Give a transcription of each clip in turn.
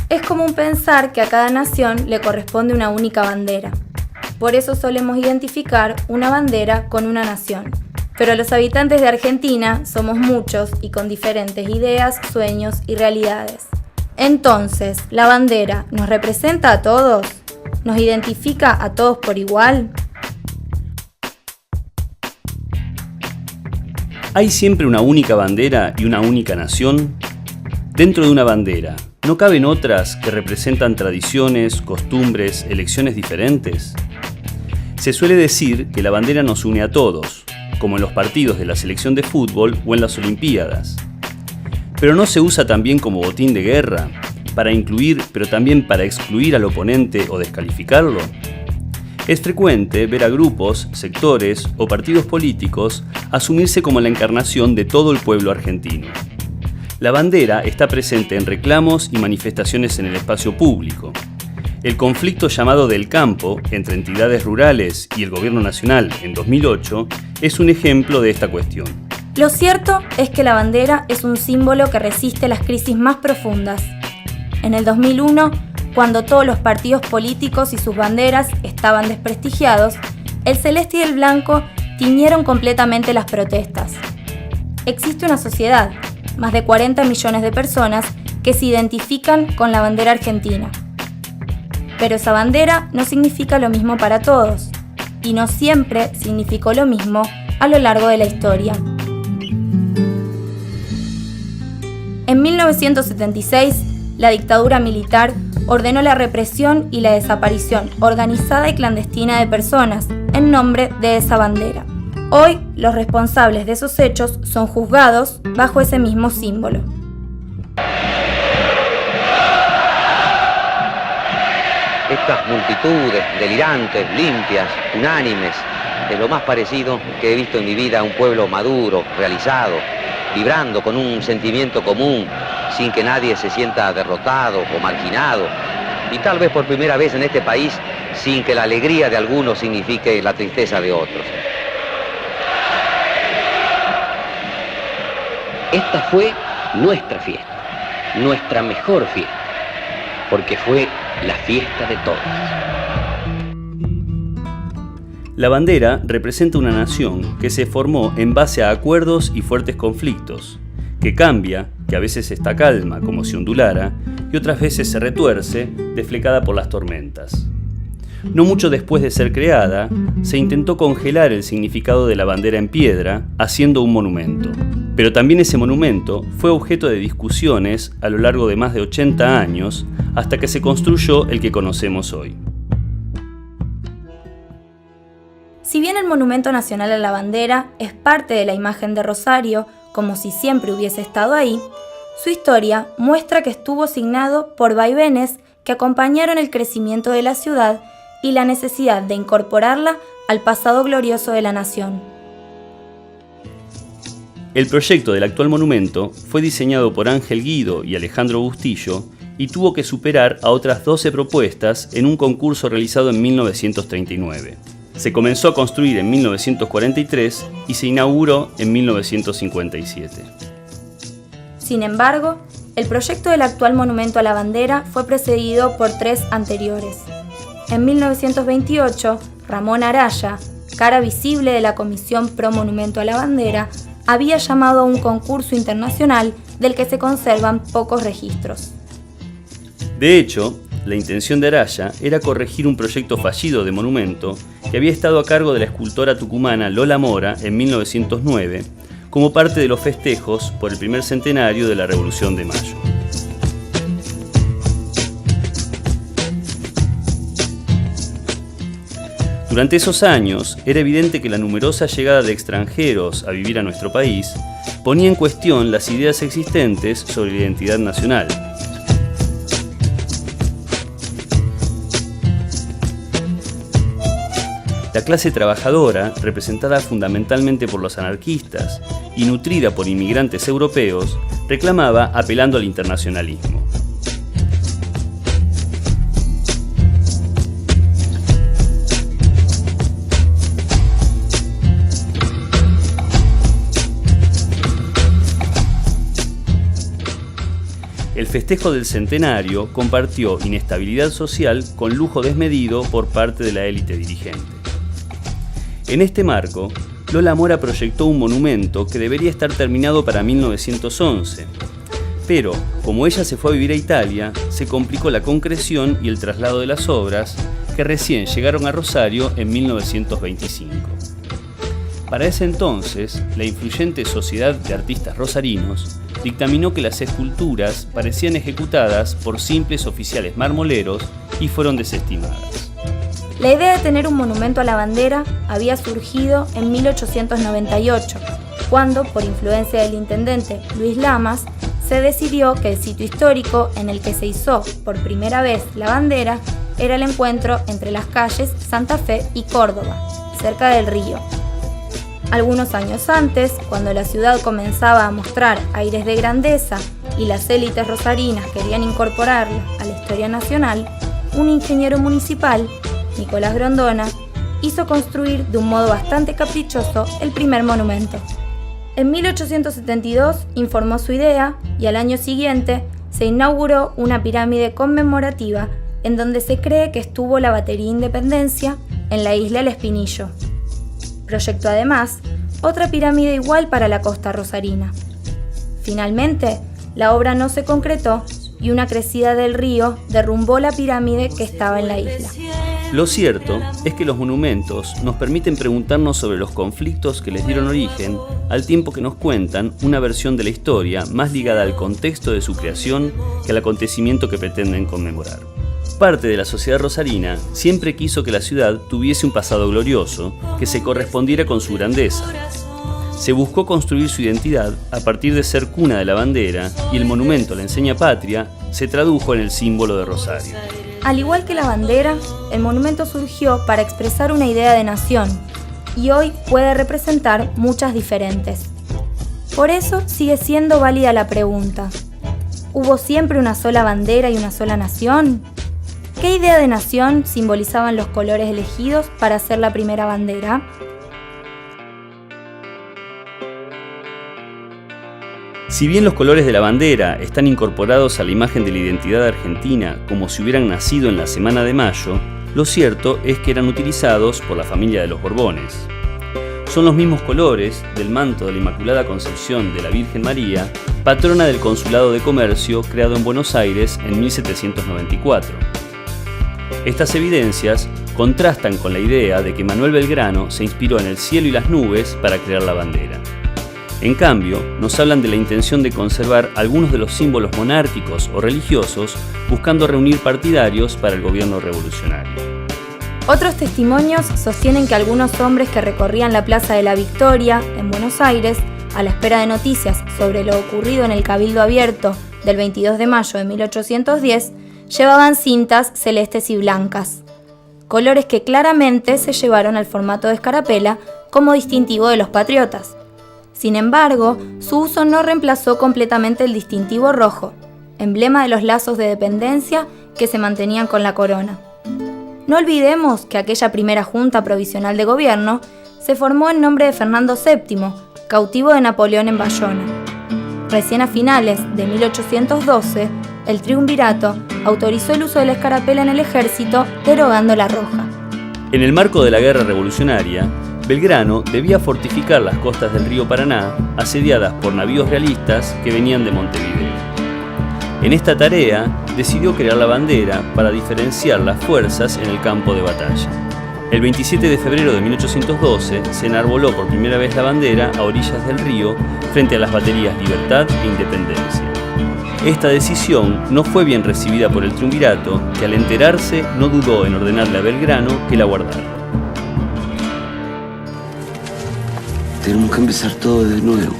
Es común pensar que a cada nación le corresponde una única bandera. Por eso solemos identificar una bandera con una nación. Pero los habitantes de Argentina somos muchos y con diferentes ideas, sueños y realidades. Entonces, ¿la bandera nos representa a todos? ¿Nos identifica a todos por igual? ¿Hay siempre una única bandera y una única nación? Dentro de una bandera, ¿no caben otras que representan tradiciones, costumbres, elecciones diferentes? Se suele decir que la bandera nos une a todos, como en los partidos de la selección de fútbol o en las Olimpiadas. Pero ¿no se usa también como botín de guerra, para incluir pero también para excluir al oponente o descalificarlo? Es frecuente ver a grupos, sectores o partidos políticos asumirse como la encarnación de todo el pueblo argentino. La bandera está presente en reclamos y manifestaciones en el espacio público. El conflicto llamado del campo entre entidades rurales y el gobierno nacional en 2008 es un ejemplo de esta cuestión. Lo cierto es que la bandera es un símbolo que resiste las crisis más profundas. En el 2001, cuando todos los partidos políticos y sus banderas estaban desprestigiados, el celeste y el blanco tiñeron completamente las protestas. Existe una sociedad, más de 40 millones de personas, que se identifican con la bandera argentina. Pero esa bandera no significa lo mismo para todos, y no siempre significó lo mismo a lo largo de la historia. En 1976, la dictadura militar ordenó la represión y la desaparición organizada y clandestina de personas en nombre de esa bandera. Hoy, los responsables de esos hechos son juzgados bajo ese mismo símbolo. Estas multitudes delirantes, limpias, unánimes, es lo más parecido que he visto en mi vida a un pueblo maduro, realizado, vibrando con un sentimiento común, sin que nadie se sienta derrotado o marginado, y tal vez por primera vez en este país, sin que la alegría de algunos signifique la tristeza de otros. Esta fue nuestra fiesta, nuestra mejor fiesta, porque fue la fiesta de todos. La bandera representa una nación que se formó en base a acuerdos y fuertes conflictos, que cambia, que a veces está calma como si ondulara, y otras veces se retuerce, desflecada por las tormentas. No mucho después de ser creada, se intentó congelar el significado de la bandera en piedra, haciendo un monumento. Pero también ese monumento fue objeto de discusiones a lo largo de más de 80 años, hasta que se construyó el que conocemos hoy. Si bien el Monumento Nacional a la Bandera es parte de la imagen de Rosario, como si siempre hubiese estado ahí, su historia muestra que estuvo signado por vaivenes que acompañaron el crecimiento de la ciudad y la necesidad de incorporarla al pasado glorioso de la nación. El proyecto del actual monumento fue diseñado por Ángel Guido y Alejandro Bustillo y tuvo que superar a otras 12 propuestas en un concurso realizado en 1939. Se comenzó a construir en 1943 y se inauguró en 1957. Sin embargo, el proyecto del actual monumento a la bandera fue precedido por 3 anteriores. En 1928, Ramón Araya, cara visible de la Comisión Pro Monumento a la Bandera, había llamado a un concurso internacional del que se conservan pocos registros. De hecho, la intención de Araya era corregir un proyecto fallido de monumento que había estado a cargo de la escultora tucumana Lola Mora en 1909, como parte de los festejos por el primer centenario de la Revolución de Mayo. Durante esos años, era evidente que la numerosa llegada de extranjeros a vivir a nuestro país ponía en cuestión las ideas existentes sobre la identidad nacional. La clase trabajadora, representada fundamentalmente por los anarquistas y nutrida por inmigrantes europeos, reclamaba apelando al internacionalismo. festejo del centenario compartió inestabilidad social con lujo desmedido por parte de la élite dirigente. En este marco, Lola Mora proyectó un monumento que debería estar terminado para 1911, pero como ella se fue a vivir a Italia, se complicó la concreción y el traslado de las obras, que recién llegaron a Rosario en 1925. Para ese entonces, la influyente Sociedad de Artistas Rosarinos dictaminó que las esculturas parecían ejecutadas por simples oficiales marmoleros y fueron desestimadas. La idea de tener un monumento a la bandera había surgido en 1898, cuando, por influencia del intendente Luis Lamas, se decidió que el sitio histórico en el que se izó por primera vez la bandera era el encuentro entre las calles Santa Fe y Córdoba, cerca del río. Algunos años antes, cuando la ciudad comenzaba a mostrar aires de grandeza y las élites rosarinas querían incorporarla a la historia nacional, un ingeniero municipal, Nicolás Grondona, hizo construir de un modo bastante caprichoso el primer monumento. En 1872 informó su idea y al año siguiente se inauguró una pirámide conmemorativa en donde se cree que estuvo la Batería Independencia en la isla El Espinillo. Proyectó además otra pirámide igual para la costa rosarina. Finalmente, la obra no se concretó y una crecida del río derrumbó la pirámide que estaba en la isla. Lo cierto es que los monumentos nos permiten preguntarnos sobre los conflictos que les dieron origen, al tiempo que nos cuentan una versión de la historia más ligada al contexto de su creación que al acontecimiento que pretenden conmemorar. Parte de la sociedad rosarina siempre quiso que la ciudad tuviese un pasado glorioso que se correspondiera con su grandeza. Se buscó construir su identidad a partir de ser cuna de la bandera y el monumento a la enseña patria se tradujo en el símbolo de Rosario. Al igual que la bandera, el monumento surgió para expresar una idea de nación y hoy puede representar muchas diferentes. Por eso sigue siendo válida la pregunta: ¿hubo siempre una sola bandera y una sola nación? ¿Qué idea de nación simbolizaban los colores elegidos para hacer la primera bandera? Si bien los colores de la bandera están incorporados a la imagen de la identidad argentina como si hubieran nacido en la Semana de Mayo, lo cierto es que eran utilizados por la familia de los Borbones. Son los mismos colores del manto de la Inmaculada Concepción de la Virgen María, patrona del Consulado de Comercio creado en Buenos Aires en 1794. Estas evidencias contrastan con la idea de que Manuel Belgrano se inspiró en el cielo y las nubes para crear la bandera. En cambio, nos hablan de la intención de conservar algunos de los símbolos monárquicos o religiosos, buscando reunir partidarios para el gobierno revolucionario. Otros testimonios sostienen que algunos hombres que recorrían la Plaza de la Victoria, en Buenos Aires, a la espera de noticias sobre lo ocurrido en el Cabildo Abierto del 22 de mayo de 1810, llevaban cintas celestes y blancas, colores que claramente se llevaron al formato de escarapela como distintivo de los patriotas. Sin embargo, su uso no reemplazó completamente el distintivo rojo, emblema de los lazos de dependencia que se mantenían con la corona. No olvidemos que aquella primera Junta Provisional de Gobierno se formó en nombre de Fernando VII, cautivo de Napoleón en Bayona. Recién a finales de 1812, el Triunvirato autorizó el uso de la escarapela en el ejército, derogando la roja. En el marco de la Guerra Revolucionaria, Belgrano debía fortificar las costas del río Paraná, asediadas por navíos realistas que venían de Montevideo. En esta tarea, decidió crear la bandera para diferenciar las fuerzas en el campo de batalla. El 27 de febrero de 1812 se enarboló por primera vez la bandera a orillas del río frente a las baterías Libertad e Independencia. Esta decisión no fue bien recibida por el Triunvirato, que al enterarse no dudó en ordenarle a Belgrano que la guardara. Tenemos que empezar todo de nuevo.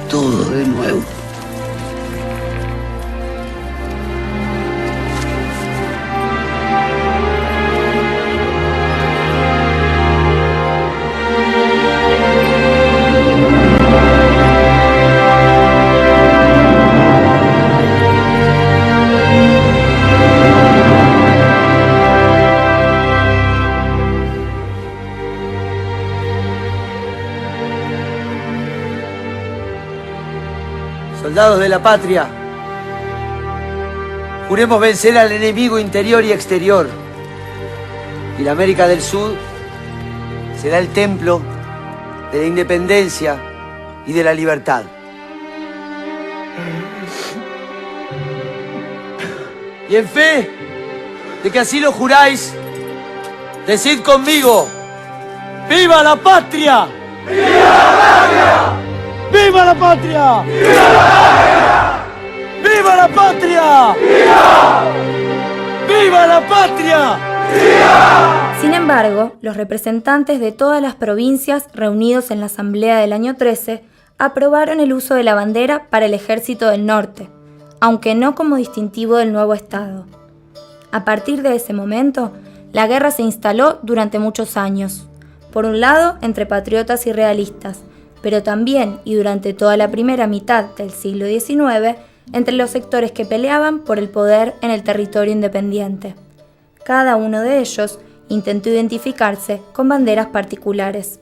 Todo de nuevo. Soldados de la patria, juremos vencer al enemigo interior y exterior. Y la América del Sur será el templo de la independencia y de la libertad. Y en fe de que así lo juráis, decid conmigo: ¡viva la patria! ¡Viva la patria! ¡Viva la patria! ¡Viva la patria! ¡Viva la patria! Sin embargo, los representantes de todas las provincias reunidos en la Asamblea del año 13 aprobaron el uso de la bandera para el Ejército del Norte, aunque no como distintivo del nuevo Estado. A partir de ese momento, la guerra se instaló durante muchos años, por un lado entre patriotas y realistas, pero también y durante toda la primera mitad del siglo XIX entre los sectores que peleaban por el poder en el territorio independiente. Cada uno de ellos intentó identificarse con banderas particulares.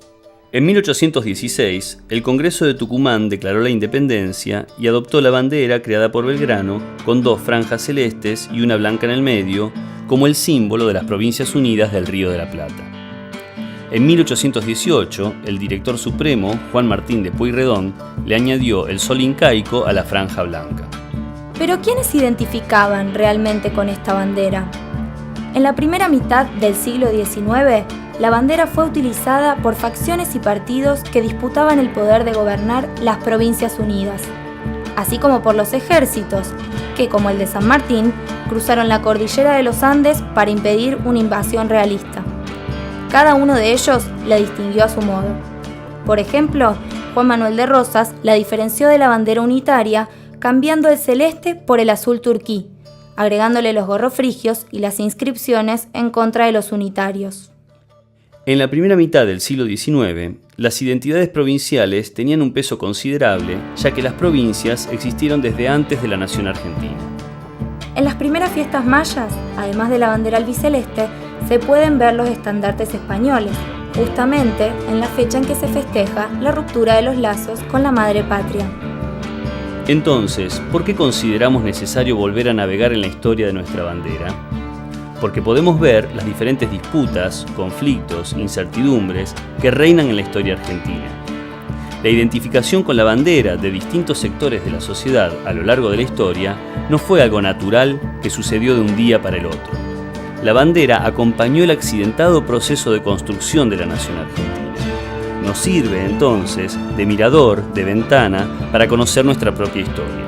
En 1816, el Congreso de Tucumán declaró la independencia y adoptó la bandera creada por Belgrano, con 2 franjas celestes y una blanca en el medio, como el símbolo de las Provincias Unidas del Río de la Plata. En 1818, el director supremo, Juan Martín de Pueyrredón, le añadió el sol incaico a la franja blanca. Pero ¿quiénes se identificaban realmente con esta bandera? En la primera mitad del siglo XIX, la bandera fue utilizada por facciones y partidos que disputaban el poder de gobernar las Provincias Unidas, así como por los ejércitos, que, como el de San Martín, cruzaron la cordillera de los Andes para impedir una invasión realista. Cada uno de ellos la distinguió a su modo. Por ejemplo, Juan Manuel de Rosas la diferenció de la bandera unitaria cambiando el celeste por el azul turquí, agregándole los gorros frigios y las inscripciones en contra de los unitarios. En la primera mitad del siglo XIX, las identidades provinciales tenían un peso considerable, ya que las provincias existieron desde antes de la nación argentina. En las primeras fiestas mayas, además de la bandera albiceleste, se pueden ver los estandartes españoles, justamente en la fecha en que se festeja la ruptura de los lazos con la madre patria. Entonces, ¿por qué consideramos necesario volver a navegar en la historia de nuestra bandera? Porque podemos ver las diferentes disputas, conflictos, incertidumbres que reinan en la historia argentina. La identificación con la bandera de distintos sectores de la sociedad a lo largo de la historia no fue algo natural que sucedió de un día para el otro. La bandera acompañó el accidentado proceso de construcción de la nación argentina. Nos sirve entonces de mirador, de ventana, para conocer nuestra propia historia.